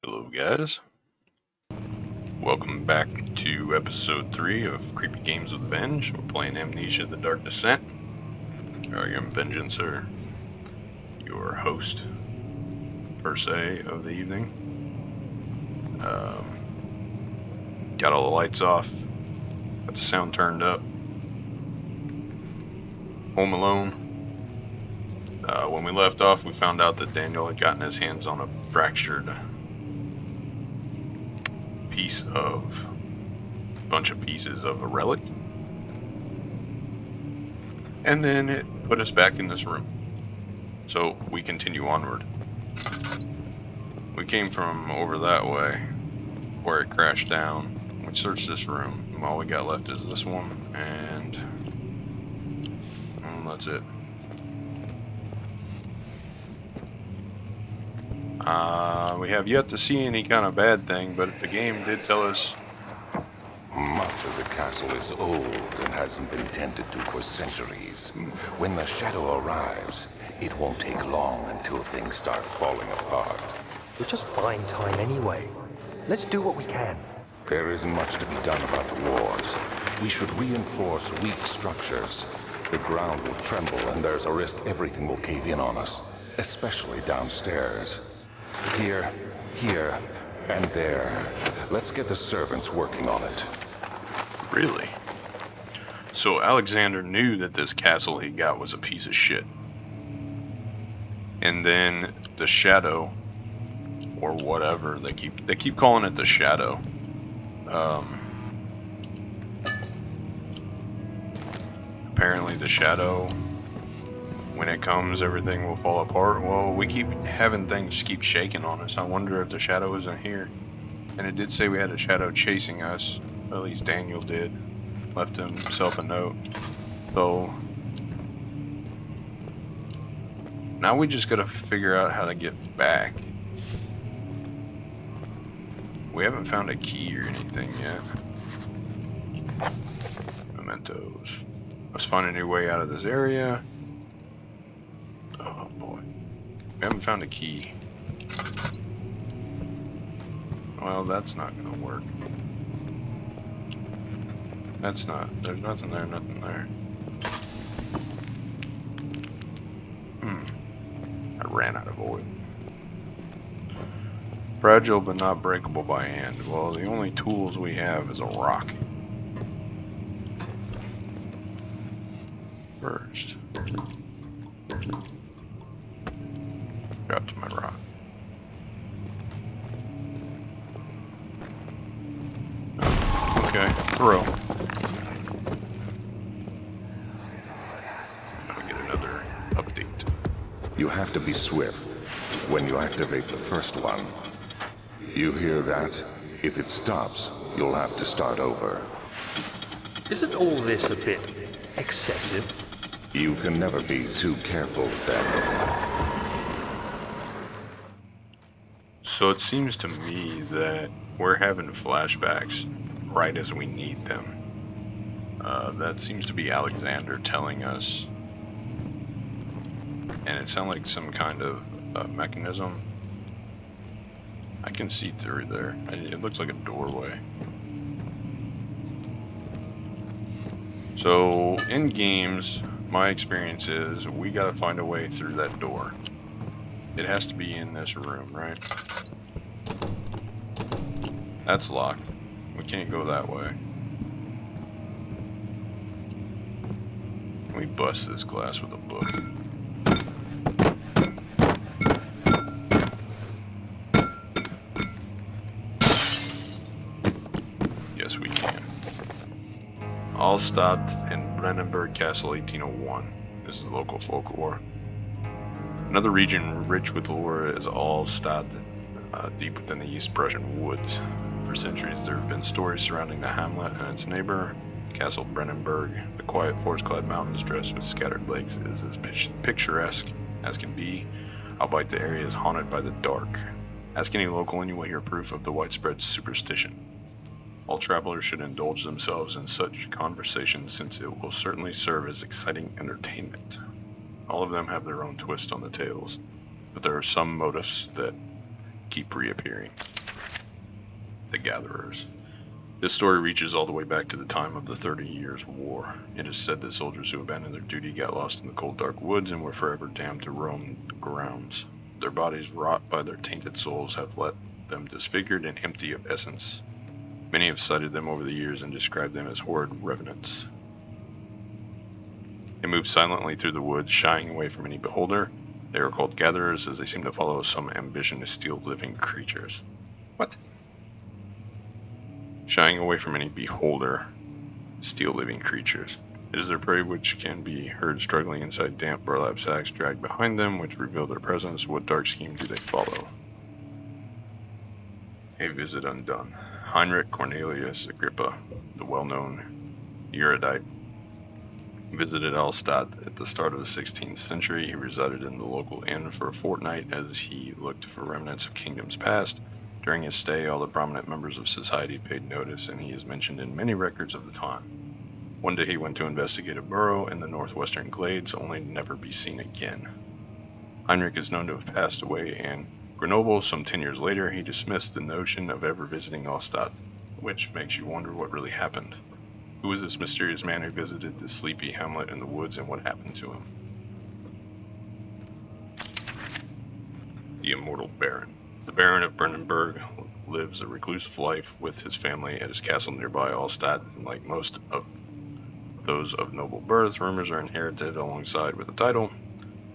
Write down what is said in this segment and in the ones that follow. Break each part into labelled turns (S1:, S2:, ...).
S1: Hello guys, welcome back to episode 3 of Creepy Games with Veng. We're playing Amnesia The Dark Descent. I am Vengeancer, your host, per se, of the evening. Got all the lights off, got the sound turned up. Home alone. When we left off, we found out that Daniel had gotten his hands on a fractured bunch of pieces of a relic, and then it put us back in this room. So we continue onward. We came from over that way where it crashed down. We searched this room, and all we got left is this one, and that's it. We have yet to see any kind of bad thing, but the game did tell us
S2: much of the castle is old and hasn't been tended to for centuries. When the shadow arrives, it won't take long until things start falling apart.
S3: We're just buying time anyway. Let's do what we can.
S2: There isn't much to be done about the wars. We should reinforce weak structures. The ground will tremble and there's a risk everything will cave in on us, especially downstairs. Here, and there. Let's get the servants working on it.
S1: Really? So Alexander knew that this castle he got was a piece of shit. And then the shadow, or whatever, they keep calling it the shadow. Apparently the shadow, when it comes, everything will fall apart. Well, we keep having things keep shaking on us. I wonder if the shadow isn't here. And it did say we had a shadow chasing us. At least Daniel did. Left himself a note. So now we just gotta figure out how to get back. We haven't found a key or anything yet. Mementos. Let's find a new way out of this area. Oh boy. We haven't found a key. Well, that's not gonna work. There's nothing there, nothing there. I ran out of oil. Fragile but not breakable by hand. Well, the only tools we have is a rock. First. Got to my rock. Oh, okay, throw. I'll get another update.
S2: You have to be swift when you activate the first one. You hear that? If it stops, you'll have to start over.
S3: Isn't all this a bit excessive?
S2: You can never be too careful, Daniel.
S1: So it seems to me that we're having flashbacks right as we need them. That seems to be Alexander telling us. And it sounds like some kind of mechanism. I can see through there. It looks like a doorway. So in games, my experience is we gotta find a way through that door. It has to be in this room, right? That's locked. We can't go that way. Can we bust this glass with a book? Yes, we can. Allstadt in Brandenburg Castle, 1801. This is local folklore. Another region rich with lore is Allstadt, deep within the East Prussian woods. For centuries, there have been stories surrounding the hamlet and its neighbor, Castle Brandenburg. The quiet forest-clad mountains dressed with scattered lakes is as picturesque as can be, albeit the area is haunted by the dark. Ask any local and you will hear proof of the widespread superstition. All travelers should indulge themselves in such conversations since it will certainly serve as exciting entertainment. All of them have their own twist on the tales, but there are some motifs that keep reappearing. The Gatherers. This story reaches all the way back to the time of the 30 Years' War. It is said that soldiers who abandoned their duty got lost in the cold, dark woods and were forever damned to roam the grounds. Their bodies, wrought by their tainted souls, have left them disfigured and empty of essence. Many have cited them over the years and described them as horrid revenants. They move silently through the woods, shying away from any beholder. They are called Gatherers as they seem to follow some ambition to steal living creatures. What? Shying away from any beholder, steal living creatures. It is their prey which can be heard struggling inside damp burlap sacks dragged behind them, which reveal their presence. What dark scheme do they follow? A visit undone. Heinrich Cornelius Agrippa, the well-known erudite, visited Alstadt at the start of the 16th century. He resided in the local inn for a fortnight as he looked for remnants of kingdoms past. During his stay, all the prominent members of society paid notice, and he is mentioned in many records of the time. One day he went to investigate a burrow in the northwestern glades, only to never be seen again. Heinrich is known to have passed away in Grenoble some 10 years later. He dismissed the notion of ever visiting Alstadt, which makes you wonder what really happened. Who was this mysterious man who visited this sleepy hamlet in the woods, and what happened to him? The Immortal Baron. The Baron of Brandenburg lives a reclusive life with his family at his castle nearby Alstadt, and like most of those of noble birth, rumors are inherited alongside with the title.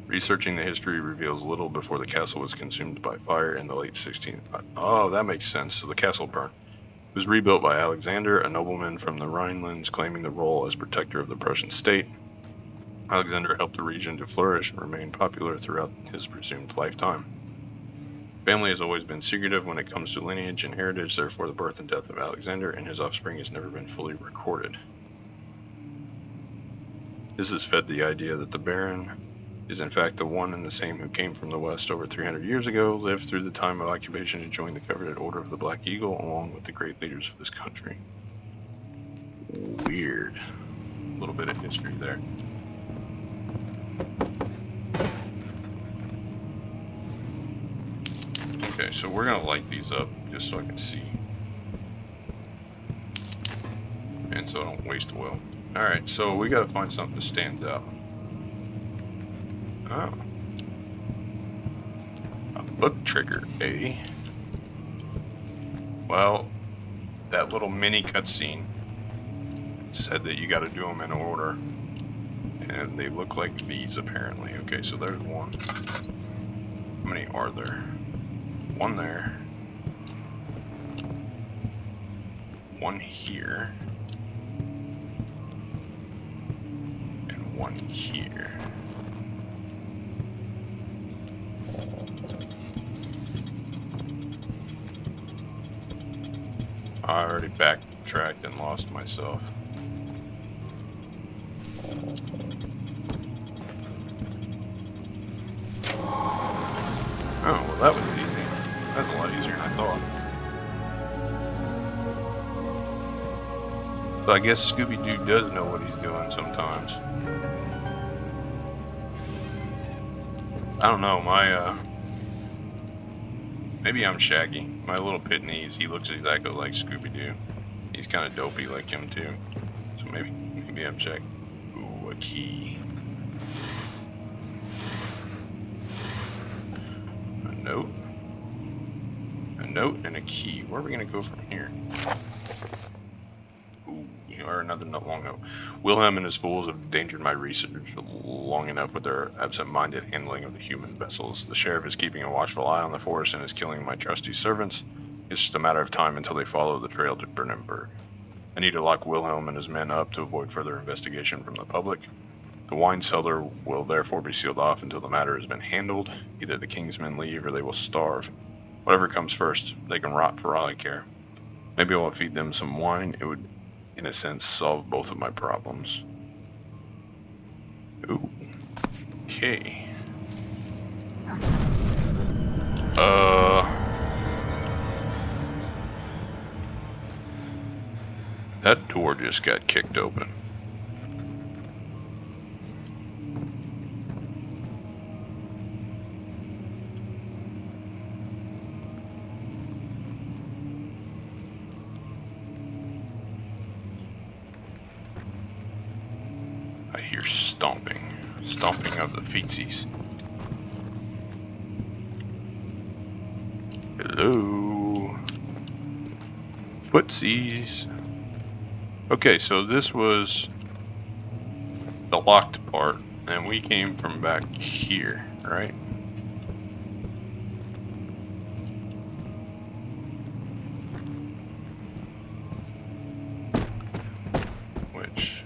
S1: Researching the history reveals little before the castle was consumed by fire in the late 16th. Oh, that makes sense. So the castle burned. It was rebuilt by Alexander, a nobleman from the Rhinelands, claiming the role as protector of the Prussian state. Alexander helped the region to flourish and remain popular throughout his presumed lifetime. Family has always been secretive when it comes to lineage and heritage, therefore the birth and death of Alexander and his offspring has never been fully recorded. This has fed the idea that the Baron is in fact the one and the same who came from the west over 300 years ago, lived through the time of occupation, and joined the coveted Order of the Black Eagle along with the great leaders of this country. Weird. A little bit of history there. Okay, so we're gonna light these up just so I can see. And so I don't waste oil. Alright, so we gotta find something to stand out. Oh. A book trigger, eh? Well, that little mini cutscene said that you gotta do them in order. And they look like these apparently. Okay, so there's one. How many are there? One there. One here. And one here. I already backtracked and lost myself. Oh, well that was easy. That's a lot easier than I thought. So I guess Scooby-Doo does know what he's doing sometimes. I don't know, maybe I'm Shaggy. My little Pitney's, he looks exactly like Scooby-Doo. He's kind of dopey like him too. So maybe I'm Shaggy. Ooh, a key. A note. A note and a key. Where are we gonna go from here? Ooh, or another long note. Wilhelm and his fools have endangered my research long enough with their absent-minded handling of the human vessels. The sheriff is keeping a watchful eye on the forest and is killing my trusty servants. It's just a matter of time until they follow the trail to Brandenburg. I need to lock Wilhelm and his men up to avoid further investigation from the public. The wine cellar will therefore be sealed off until the matter has been handled. Either the king's men leave or they will starve. Whatever comes first, they can rot for all I care. Maybe I'll feed them some wine. It would, in a sense, solve both of my problems. Ooh. Okay. That door just got kicked open. I hear stomping. Stomping of the feetsies. Hello. Footsies. Okay, so this was the locked part, and we came from back here, right? Which...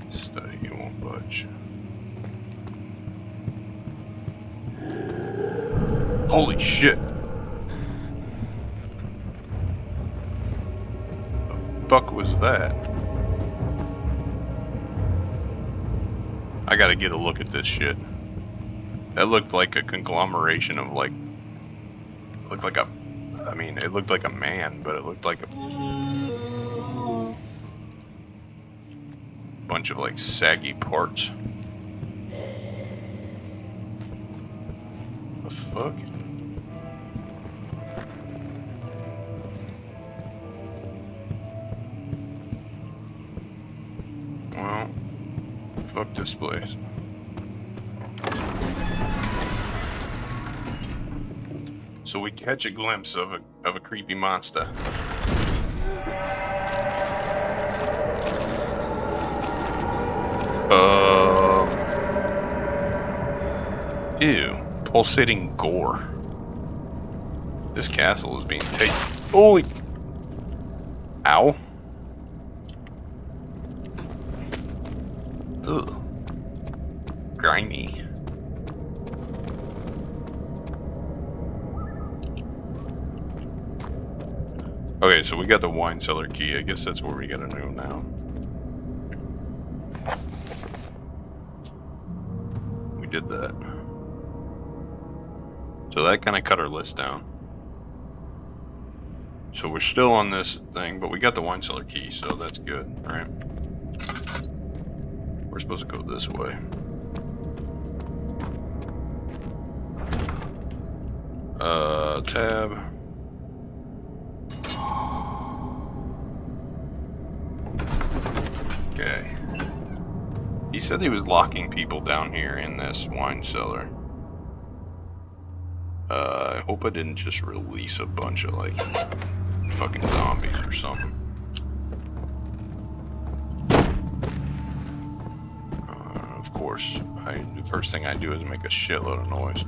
S1: study, you won't budge. Holy shit! The fuck was that? I gotta get a look at this shit. That looked like a conglomeration of like... looked like a... I mean, it looked like a man, but it looked like a... bunch of like saggy parts. The fuck? Well, fuck this place. So we catch a glimpse of a creepy monster. Ew. Pulsating gore. This castle is being taken. Holy. Ow. Ugh. Grimy. Okay, so we got the wine cellar key. I guess that's where we gotta go now. We did that. So that kind of cut our list down. So we're still on this thing, but we got the wine cellar key, so that's good, right? We're supposed to go this way. Tab. Okay. He said he was locking people down here in this wine cellar. I hope I didn't just release a bunch of like fucking zombies or something. Of course, the first thing I do is make a shitload of noise.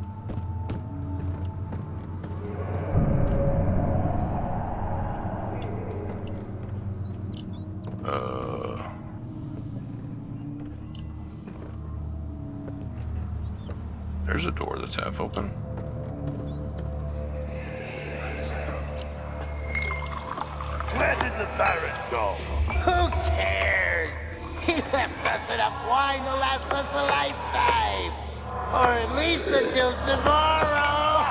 S1: There's a door that's half open.
S4: Where did the Baron go?
S5: Who cares? He left us enough wine to last us a lifetime. Or at least until tomorrow.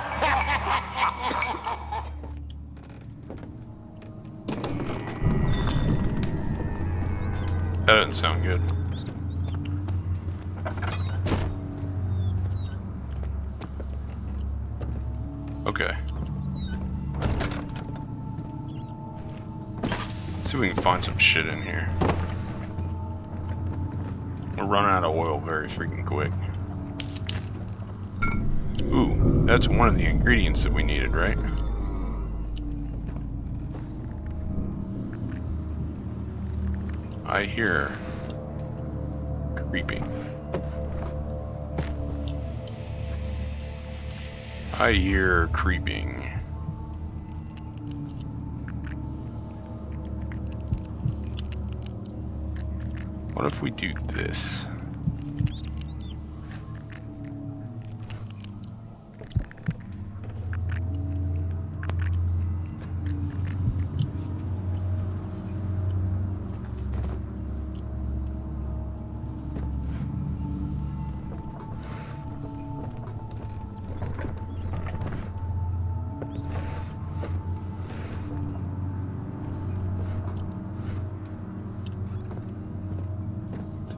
S1: That doesn't sound good. Okay. See if we can find some shit in here. We're running out of oil very freaking quick. Ooh, that's one of the ingredients that we needed, right? I hear creeping. I hear creeping. What if we do this?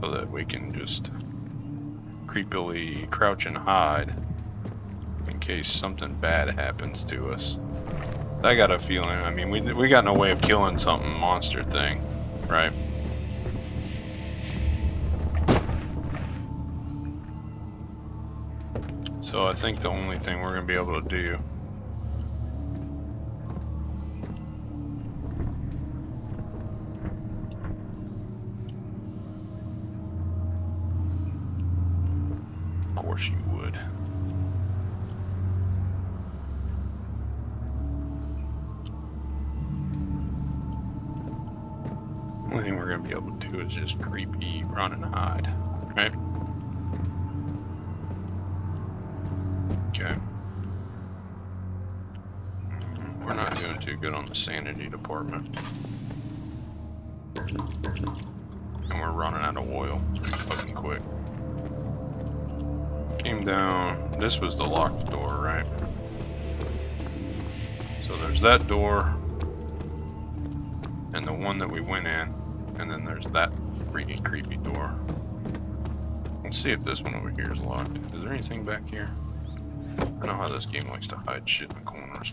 S1: So that we can just creepily crouch and hide in case something bad happens to us. I got a feeling. I mean, we got no way of killing something monster thing, right? So I think the only thing we're gonna be able to do of course you would. Only thing we're gonna be able to do is just creepy run and hide, right? Okay. We're not doing too good on the sanity department. And we're running out of oil pretty fucking quick. Came down, this was the locked door, right? So there's that door, and the one that we went in, and then there's that freaking creepy door. Let's see if this one over here is locked. Is there anything back here? I know how this game likes to hide shit in the corners.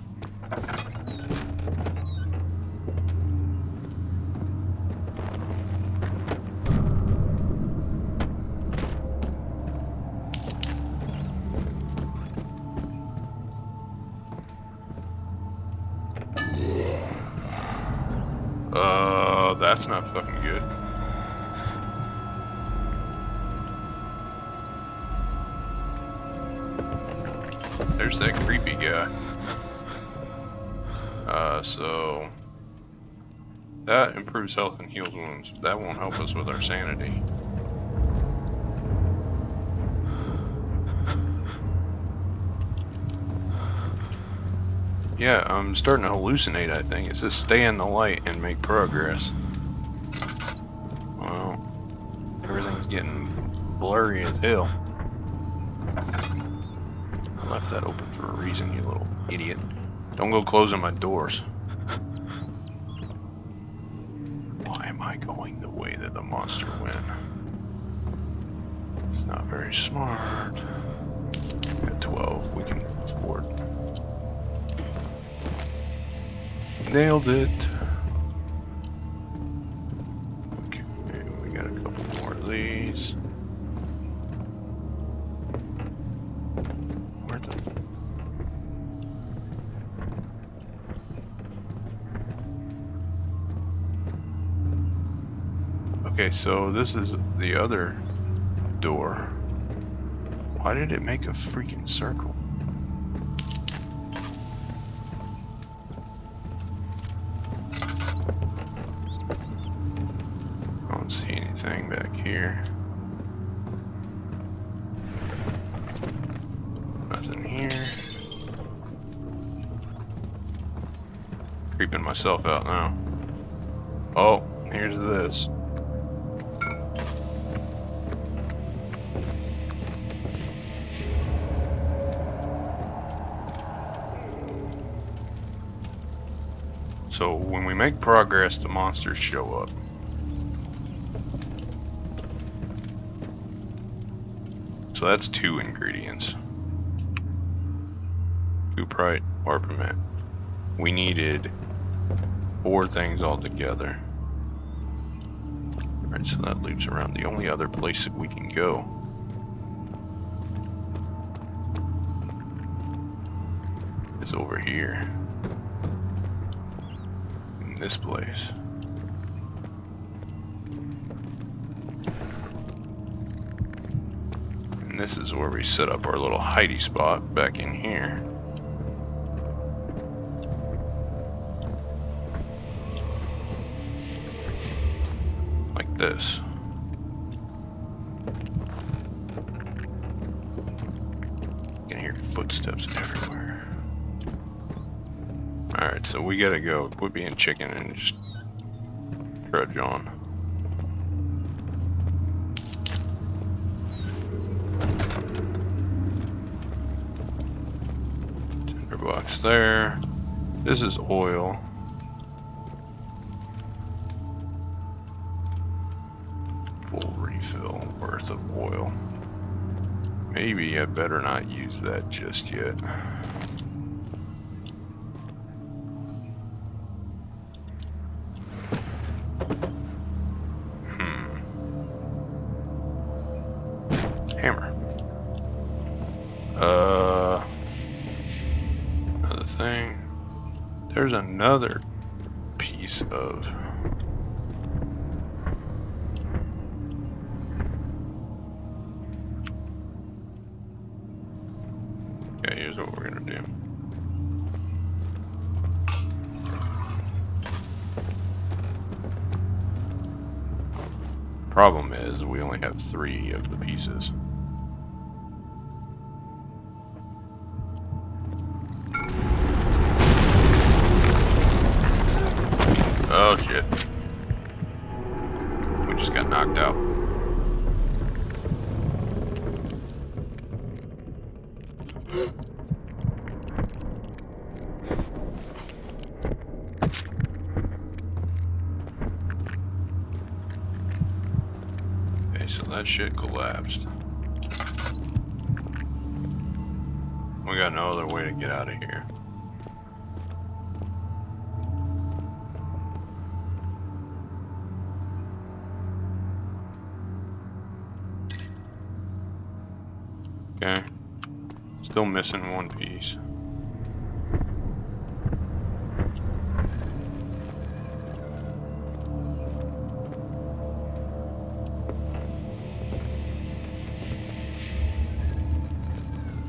S1: That's not fucking good. There's that creepy guy. So that improves health and heals wounds. That won't help us with our sanity. Yeah, I'm starting to hallucinate, I think. It says stay in the light and make progress. Well, everything's getting blurry as hell. I left that open for a reason, you little idiot. Don't go closing my doors. Why am I going the way that the monster went? It's not very smart. At 12, we can afford. Nailed it. Okay, we got a couple more of these. Where the... Okay, so this is the other door. Why did it make a freaking circle? Back here. Nothing here. Creeping myself out now. Oh, here's this. So when we make progress, the monsters show up. So that's 2 ingredients. Cuprite, orpiment. We needed 4 things altogether. Alright, so that loops around. The only other place that we can go is over here. In this place. This is where we set up our little hidey spot back in here. Like this. You can hear footsteps everywhere. Alright, so we gotta go. Quit being chicken and just trudge on. Box there. This is oil. Full refill worth of oil. Maybe I better not use that just yet. there's another piece of... Okay, here's what we're gonna do. Problem is, we only have 3 of the pieces. Oh shit. We just got knocked out. Okay, so that shit collapsed. We got no other way to get out of here. Okay, still missing 1 piece.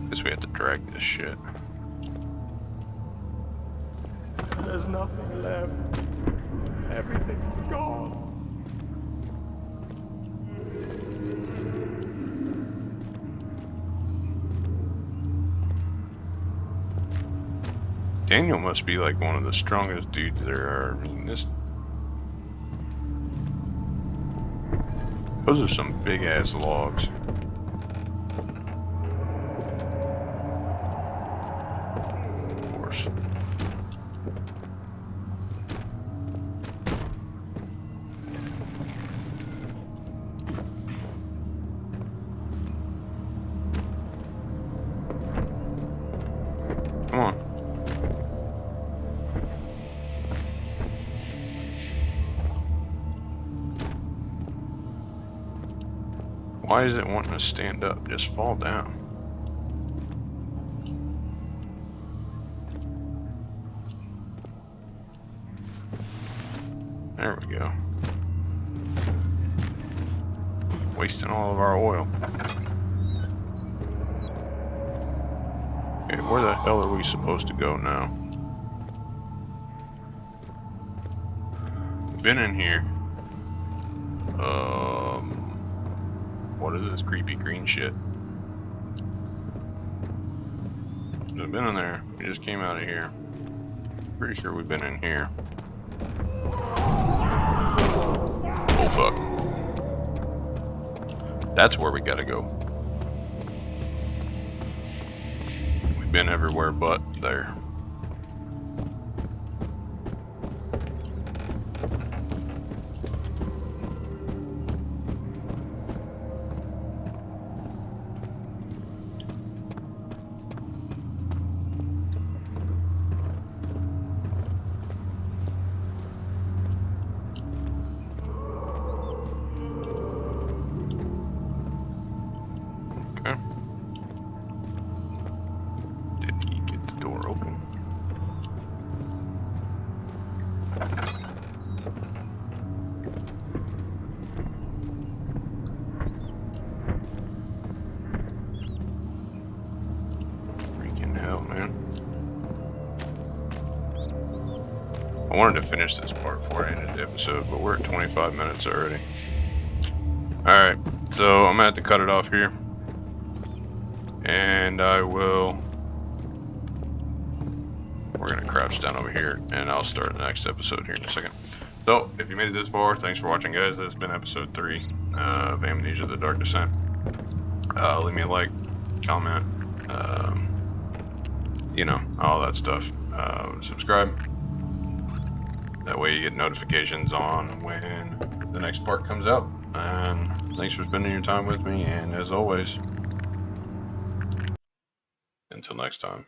S1: Guess we have to drag this shit.
S4: There's nothing left. Everything's gone.
S1: Daniel must be like one of the strongest dudes there are. I mean, those are some big ass logs. Of course. Come on. Why is it wanting to stand up? Just fall down. There we go. Wasting all of our oil. Okay, where the hell are we supposed to go now? We've been in here. What is this creepy green shit? We've been in there. We just came out of here. Pretty sure we've been in here. Oh fuck. That's where we gotta go. We've been everywhere but there. Did he get the door open? Freaking hell, man. I wanted to finish this part before I ended the episode, but we're at 25 minutes already. Alright, so I'm gonna have to cut it off here. And we're gonna crouch down over here and I'll start the next episode here in a second. So, if you made it this far, thanks for watching guys. This has been episode 3 of Amnesia, The Dark Descent. Leave me a like, comment, you know, all that stuff. Subscribe. That way you get notifications on when the next part comes out. And thanks for spending your time with me, and as always, until next time.